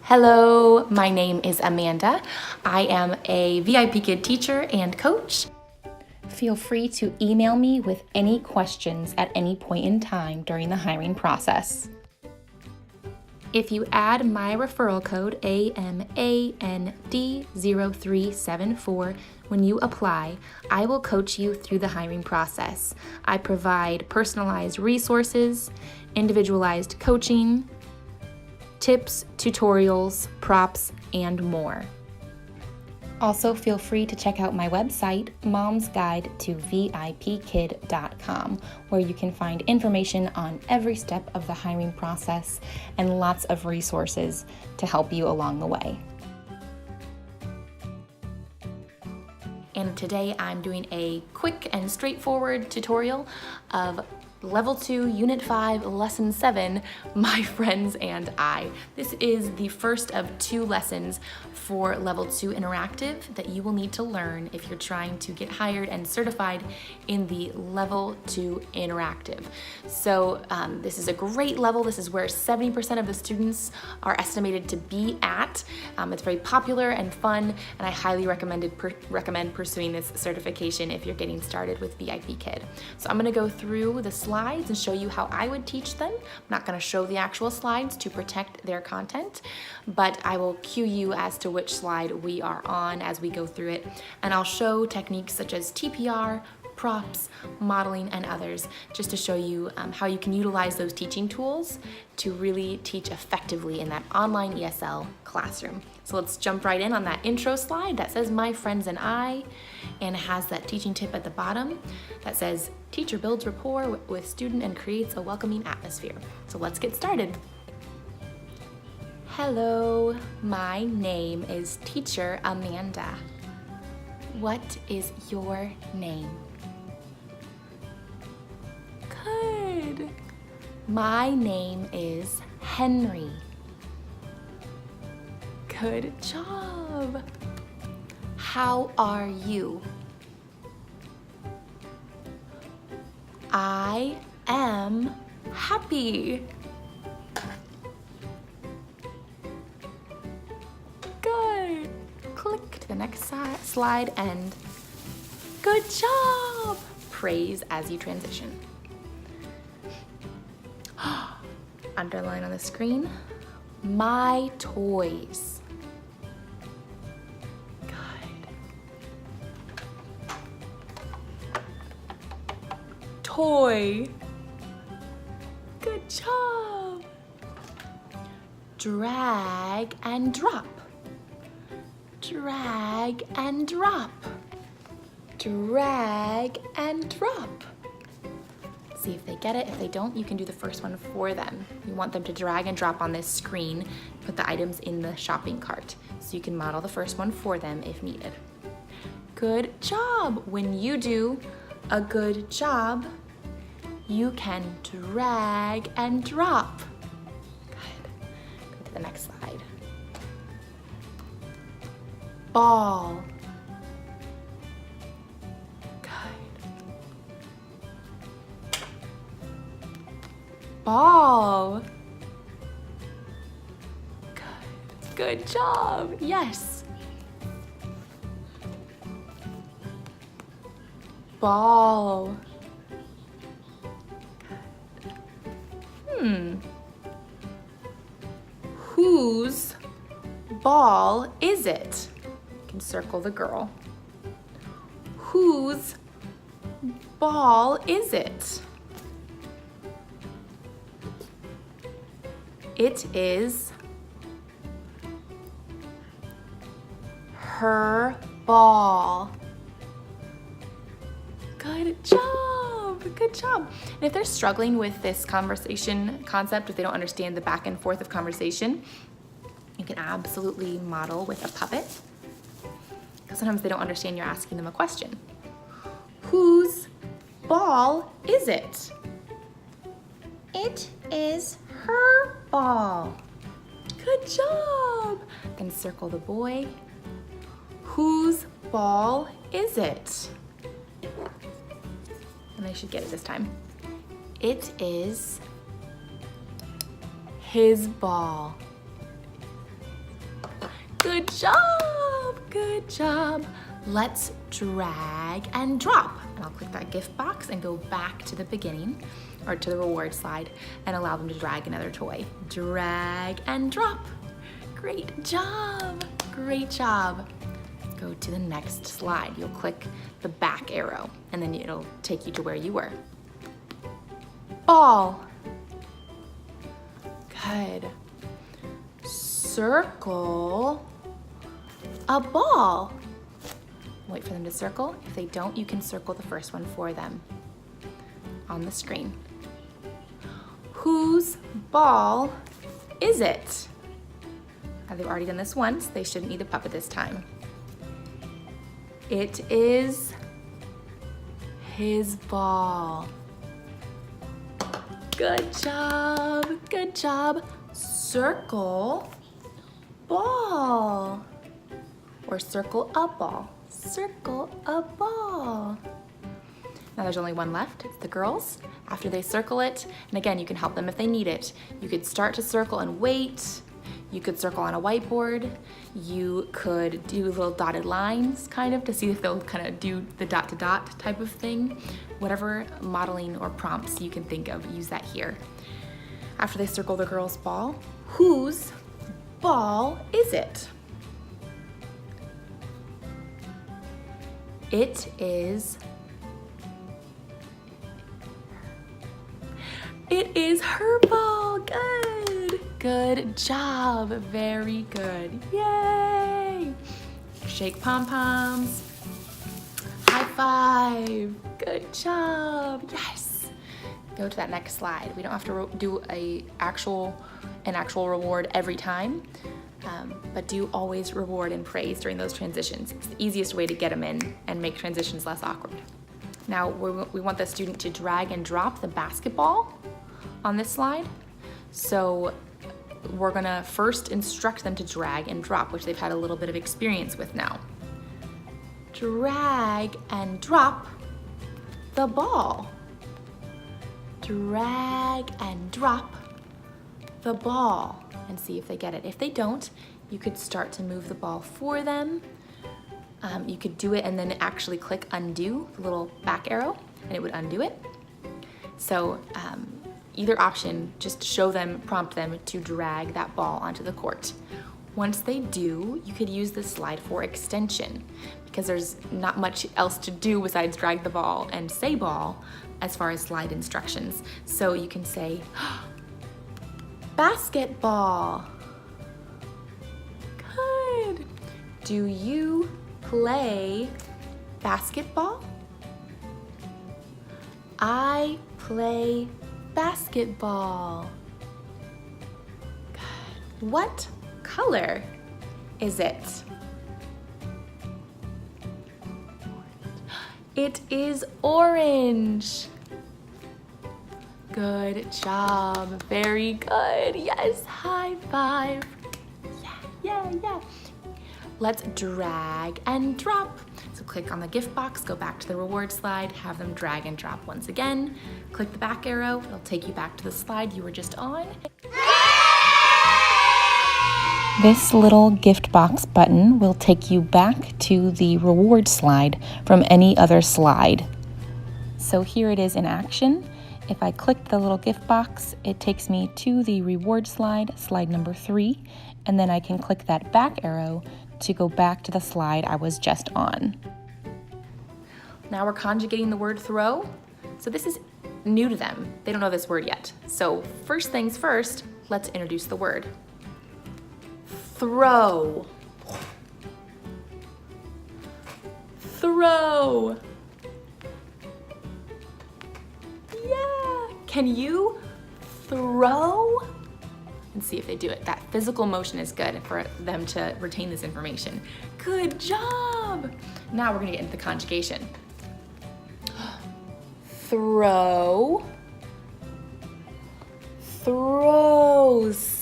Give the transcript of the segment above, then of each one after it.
Hello, my name is Amanda. I am a VIPKID teacher and coach. Feel free to email me with any questions at any point in time during the hiring process. If you add my referral code AMAND0374 when you apply, I will coach you through the hiring process. I provide personalized resources, individualized coaching, tips, tutorials, props, and more. Also, feel free to check out my website, Mom's Guide to VIPKID.com, where you can find information on every step of the hiring process and lots of resources to help you along the way. And today I'm doing a quick and straightforward tutorial of Level 2, Unit 5, Lesson 7, My Friends and I. This is the first of 2 lessons for Level 2 Interactive that you will need to learn if you're trying to get hired and certified in the Level 2 Interactive. So this is a great level. This is where 70% of the students are estimated to be at. It's very popular and fun, and I highly recommend pursuing this certification if you're getting started with VIPKID. So I'm going to go through the slides and show you how I would teach them. I'm not going to show the actual slides to protect their content, but I will cue you as to which slide we are on as we go through it, and I'll show techniques such as TPR, props, modeling, and others, just to show you how you can utilize those teaching tools to really teach effectively in that online ESL classroom. So let's jump right in on that intro slide that says My Friends and I, and has that teaching tip at the bottom that says teacher builds rapport with student and creates a welcoming atmosphere. So let's get started. Hello, my name is Teacher Amanda. What is your name? Good. My name is Henry. Good job. How are you? I am happy. Good. Click to the next slide and good job. Praise as you transition. Underline on the screen, my toys. Good. Toy. Good job. Drag and drop. Drag and drop. Drag and drop. See if they get it. If they don't, you can do the first one for them. You want them to drag and drop on this screen, put the items in the shopping cart. So you can model the first one for them if needed. Good job. When you do a good job, you can drag and drop. Good. Go to the next slide. Ball. Ball. Good. Good job. Yes. Ball. Good. Whose ball is it? You can circle the girl. Whose ball is it? It is her ball. Good job, good job. And if they're struggling with this conversation concept, if they don't understand the back and forth of conversation, you can absolutely model with a puppet, because sometimes they don't understand you're asking them a question. Whose ball is it? It is her ball. Good job. Then circle the boy. Whose ball is it? And I should get it this time. It is his ball. Good job, good job. Let's drag and drop. And I'll click that gift box and go back to the beginning, or to the reward slide, and allow them to drag another toy. Drag and drop. Great job, great job. Go to the next slide. You'll click the back arrow, and then it'll take you to where you were. Ball. Good. Circle a ball. Wait for them to circle. If they don't, you can circle the first one for them on the screen. Whose ball is it? They've already done this once. They shouldn't need a puppet this time. It is his ball. Good job, good job. Circle ball, or circle a ball. Circle a ball. Now there's only one left, it's the girls. After they circle it, and again, you can help them if they need it. You could start to circle and wait. You could circle on a whiteboard. You could do little dotted lines, kind of, to see if they'll kind of do the dot to dot type of thing. Whatever modeling or prompts you can think of, use that here. After they circle the girl's ball, whose ball is it? It is her ball. Good. Good job. Very good. Yay. Shake pom-poms. High five. Good job. Yes. Go to that next slide. We don't have to do an actual reward every time, but do always reward and praise during those transitions. It's the easiest way to get them in and make transitions less awkward. Now we want the student to drag and drop the basketball on this slide. So we're gonna first instruct them to drag and drop, which they've had a little bit of experience with now. Drag and drop the ball. Drag and drop the ball, and see if they get it. If they don't, you could start to move the ball for them. You could do it and then actually click undo, the little back arrow, and it would undo it. So either option, just show them, prompt them to drag that ball onto the court. Once they do, you could use this slide for extension, because there's not much else to do besides drag the ball and say ball as far as slide instructions. So you can say, basketball. Good. Do you play basketball? I play basketball. Good. What color is it? It is orange. Good job. Very good. Yes, high five. Yeah. Let's drag and drop. So click on the gift box, go back to the reward slide, have them drag and drop once again. Click the back arrow, it'll take you back to the slide you were just on. This little gift box button will take you back to the reward slide from any other slide. So here it is in action. If I click the little gift box, it takes me to the reward slide, slide number 3, and then I can click that back arrow to go back to the slide I was just on. Now we're conjugating the word throw. So this is new to them. They don't know this word yet. So first things first, let's introduce the word. Throw. Throw. Yeah. Can you throw? And see if they do it. That physical motion is good for them to retain this information. Good job. Now we're gonna get into the conjugation. Throw. Throws.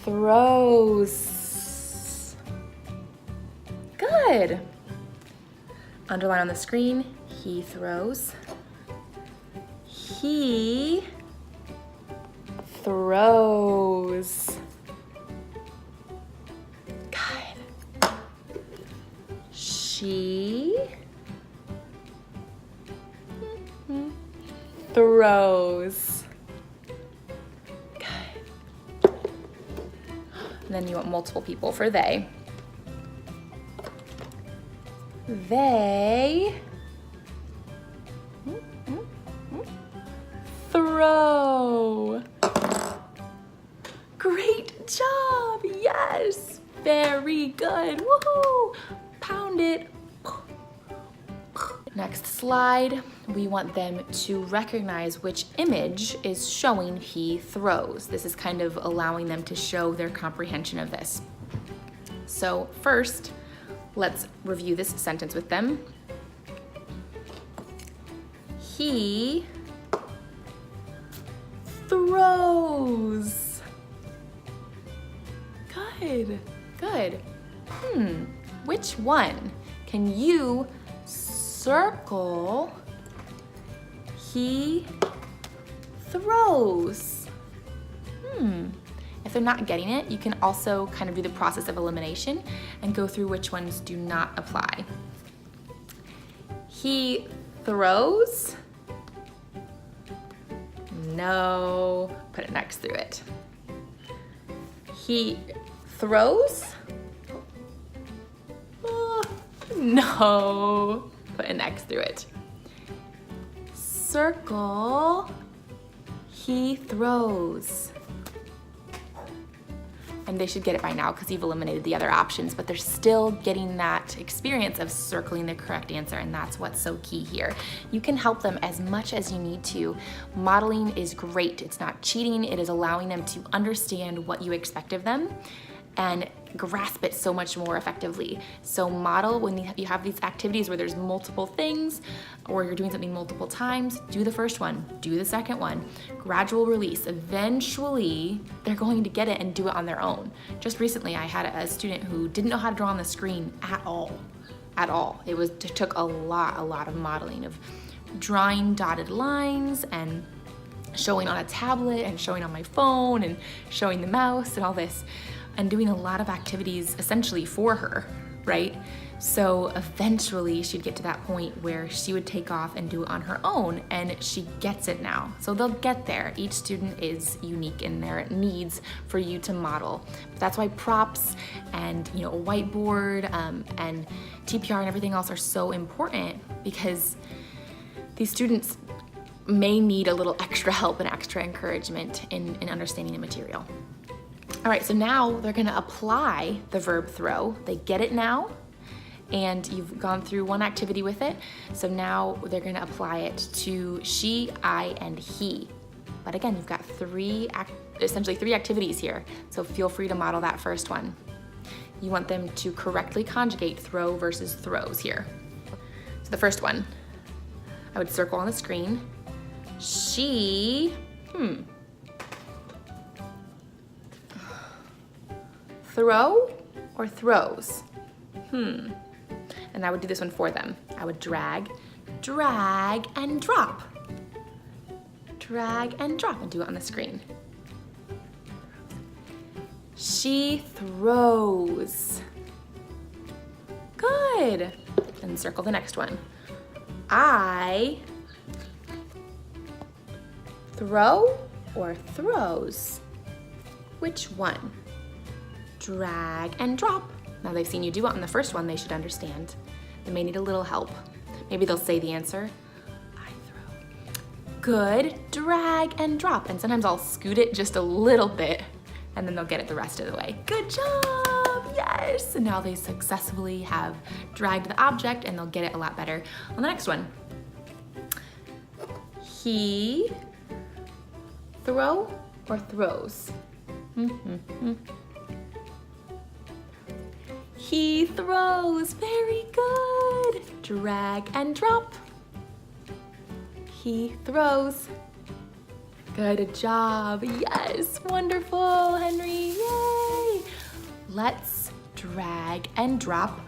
Throws. Good. Underline on the screen, he throws. He throws. throws. Good. And then you want multiple people for they. They throw. Great job, yes, very good, woohoo, pound it. Next slide, we want them to recognize which image is showing he throws. This is kind of allowing them to show their comprehension of this. So first, let's review this sentence with them. He throws. Good, good. Which one? Can you circle he throws? If they're not getting it, you can also kind of do the process of elimination and go through which ones do not apply. He throws. No, put an X through it. He throws. No, put an X through it. Circle, he throws. And they should get it by now because you've eliminated the other options, but they're still getting that experience of circling the correct answer, and that's what's so key here. You can help them as much as you need to. Modeling is great. It's not cheating. It is allowing them to understand what you expect of them and grasp it so much more effectively. So model when you have these activities where there's multiple things or you're doing something multiple times, do the first one, do the second one, gradual release. Eventually, they're going to get it and do it on their own. Just recently, I had a student who didn't know how to draw on the screen at all. It took a lot of modeling of drawing dotted lines and showing on a tablet and showing on my phone and showing the mouse and all this, and doing a lot of activities essentially for her, right? So eventually she'd get to that point where she would take off and do it on her own, and she gets it now. So they'll get there. Each student is unique in their needs for you to model. But that's why props and a whiteboard and TPR and everything else are so important, because these students may need a little extra help and extra encouragement in understanding the material. All right, so now they're gonna apply the verb throw. They get it now, and you've gone through one activity with it. So now they're gonna apply it to she, I, and he. But again, you've got essentially three activities here. So feel free to model that first one. You want them to correctly conjugate throw versus throws here. So the first one, I would circle on the screen. She, throw or throws? And I would do this one for them. I would drag, and drop. Drag and drop and do it on the screen. She throws. Good. And circle the next one. I throw or throws? Which one? Drag and drop. Now they've seen you do it on the first one, they should understand. They may need a little help. Maybe they'll say the answer. I throw. Good. Drag and drop. And sometimes I'll scoot it just a little bit, and then they'll get it the rest of the way. Good job, yes! And now they successfully have dragged the object, and they'll get it a lot better on the next one. He throw or throws? He throws, very good. Drag and drop. He throws. Good job, yes, wonderful, Henry, yay. Let's drag and drop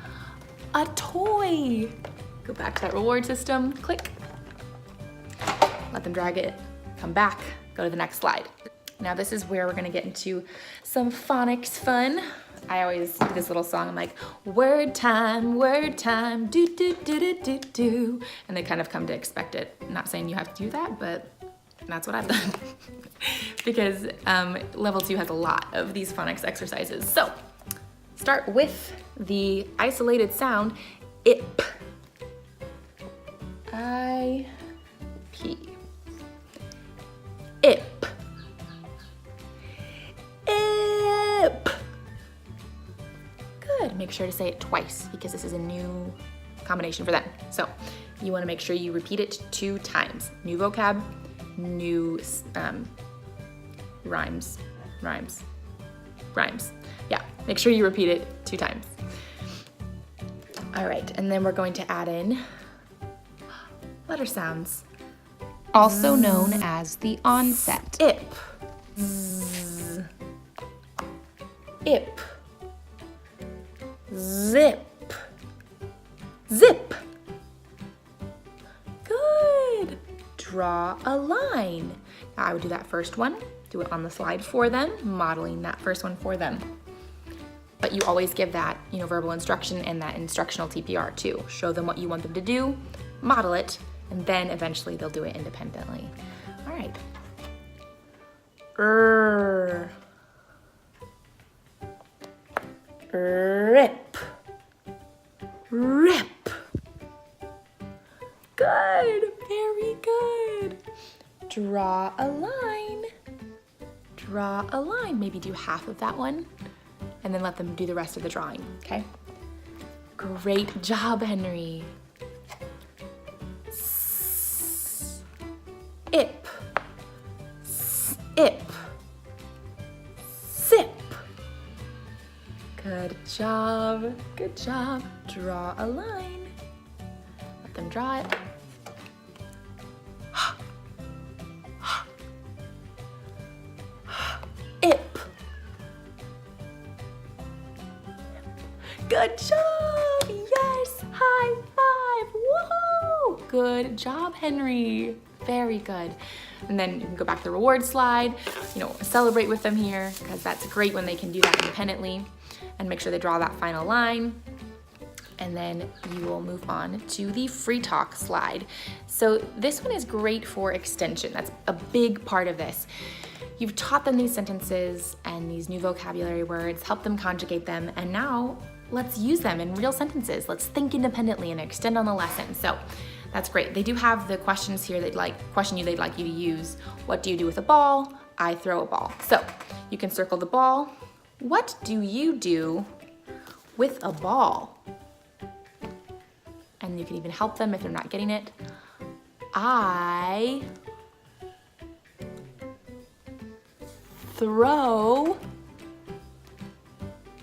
a toy. Go back to that reward system, click. Let them drag it, come back, go to the next slide. Now this is where we're gonna get into some phonics fun. I always do this little song, I'm like, word time, do, do, do, do, do, do. And they kind of come to expect it. I'm not saying you have to do that, but And that's what I've done because level 2 has a lot of these phonics exercises. So start with the isolated sound, ip. I-P. Ip. Ip. Good. Make sure to say it twice because this is a new combination for them. So you want to make sure you repeat it 2 times. New vocab, new rhymes. Yeah, make sure you repeat it 2 times. All right, and then we're going to add in letter sounds, also known as the onset. Ip. Z. Ip. Zip. Zip. Good. Draw a line. Now I would do that first one, do it on the slide for them, modeling that first one for them. But you always give that, verbal instruction and that instructional TPR too. Show them what you want them to do, model it, and then eventually they'll do it independently. All right. Rip. Rip. Good, very good. Draw a line. Draw a line. Maybe do half of that one and then let them do the rest of the drawing, okay? Great job, Henry. Ip. Ip. Zip. Good job. Good job. Draw a line. Let them draw it. Ip. Good job. Yes. High five. Woohoo. Good job, Henry. Very good. And then you can go back to the reward slide, celebrate with them here because that's great when they can do that independently, and make sure they draw that final line. And then you will move on to the free talk slide. So this one is great for extension. That's a big part of this. You've taught them these sentences and these new vocabulary words, help them conjugate them, and now let's use them in real sentences. Let's think independently and extend on the lesson. So that's great. They do have the questions here they'd like you to use. What do you do with a ball? I throw a ball. So you can circle the ball. What do you do with a ball? And you can even help them if they're not getting it. I throw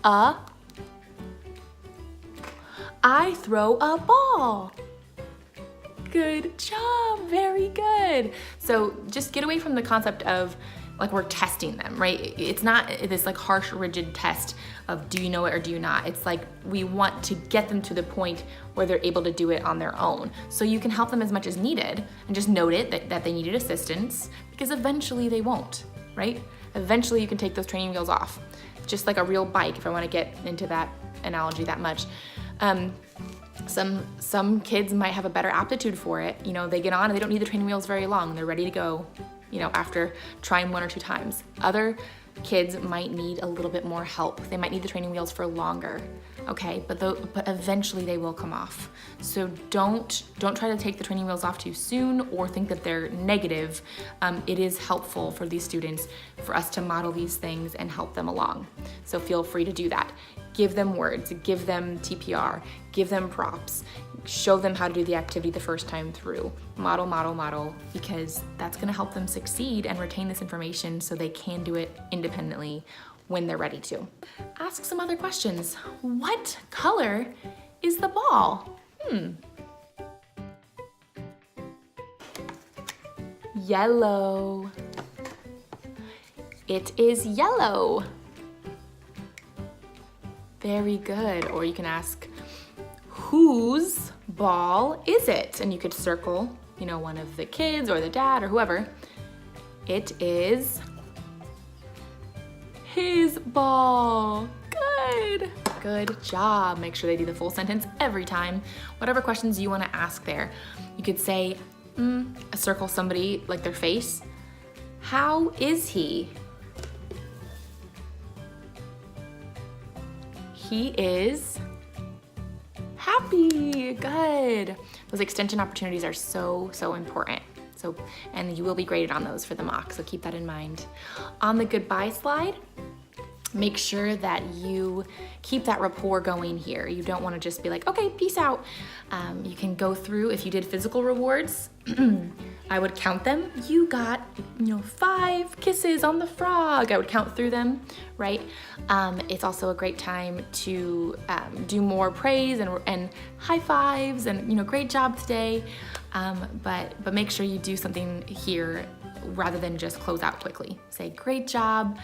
a ball. Good job, very good. So just get away from the concept of like we're testing them, right? It's not this like harsh, rigid test of do you know it or do you not? It's like we want to get them to the point where they're able to do it on their own. So you can help them as much as needed and just note it that they needed assistance because eventually they won't, right? Eventually you can take those training wheels off. Just like a real bike, if I want to get into that analogy that much. Some kids might have a better aptitude for it. They get on and they don't need the training wheels very long. They're ready to go, after trying 1 or 2 times. Other kids might need a little bit more help. They might need the training wheels for longer, okay? But eventually they will come off. So don't try to take the training wheels off too soon or think that they're negative. It is helpful for these students for us to model these things and help them along. So feel free to do that. Give them words, give them TPR, give them props, show them how to do the activity the first time through. Model, model, model, because that's gonna help them succeed and retain this information so they can do it independently when they're ready to. Ask some other questions. What color is the ball? Yellow. It is yellow. Very good. Or you can ask, whose ball is it? And you could circle, one of the kids or the dad or whoever. It is his ball. Good. Good job. Make sure they do the full sentence every time. Whatever questions you want to ask there. You could say, circle somebody, like their face, How is he? He is happy. Good. Those extension opportunities are so important. And you will be graded on those for the mock, so keep that in mind. On the goodbye slide, make sure that you keep that rapport going here. You don't want to just be like, okay, peace out. You can go through, if you did physical rewards, I would count them. You got, 5 kisses on the frog. I would count through them, right? It's also a great time to do more praise and high fives and, great job today. But make sure you do something here rather than just close out quickly. Say, great job.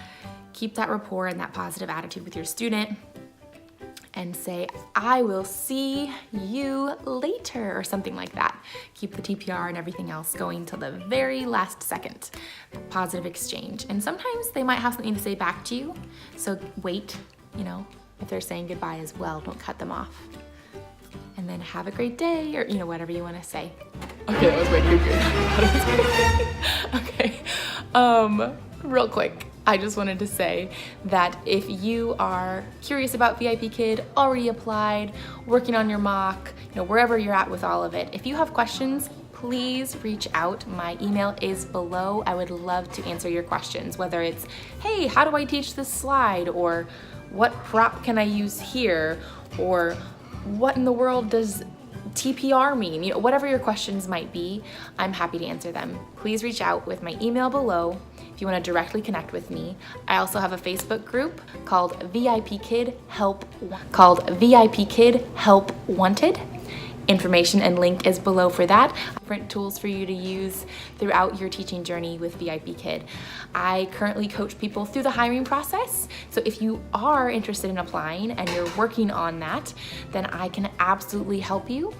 Keep that rapport and that positive attitude with your student, and say, I will see you later, or something like that. Keep the TPR and everything else going till the very last second. Positive exchange. And sometimes they might have something to say back to you, so wait, if they're saying goodbye as well, don't cut them off. And then have a great day, or whatever you want to say. Okay, that was way too good. Okay, real quick, I just wanted to say that if you are curious about VIPKID, already applied, working on your mock, wherever you're at with all of it, if you have questions, please reach out. My email is below. I would love to answer your questions, whether it's, hey, how do I teach this slide? Or what prop can I use here? Or what in the world does TPR mean? Whatever your questions might be, I'm happy to answer them. Please reach out with my email below if you want to directly connect with me. I also have a Facebook group called VIPKID Help Wanted. Information and link is below for that. Different tools for you to use throughout your teaching journey with VIPKID. I currently coach people through the hiring process, so if you are interested in applying and you're working on that, then I can absolutely help you.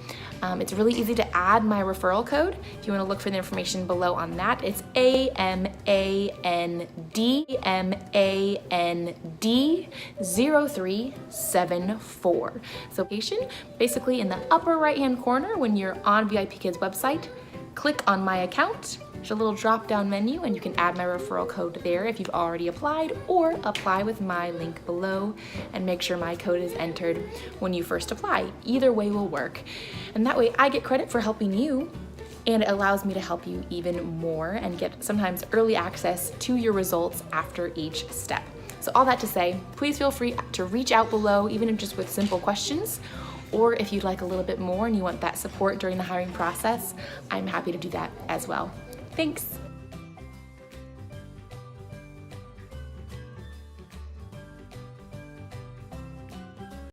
It's really easy to add my referral code. If you want to look for the information below on that, it's AMAND0374. So basically in the upper right-hand corner when you're on VIPKID's website, click on my account. There's a little drop-down menu and you can add my referral code there if you've already applied, or apply with my link below and make sure my code is entered when you first apply. Either way will work. And that way I get credit for helping you, and it allows me to help you even more and get sometimes early access to your results after each step. So all that to say, please feel free to reach out below, even if just with simple questions, or if you'd like a little bit more and you want that support during the hiring process, I'm happy to do that as well. Thanks.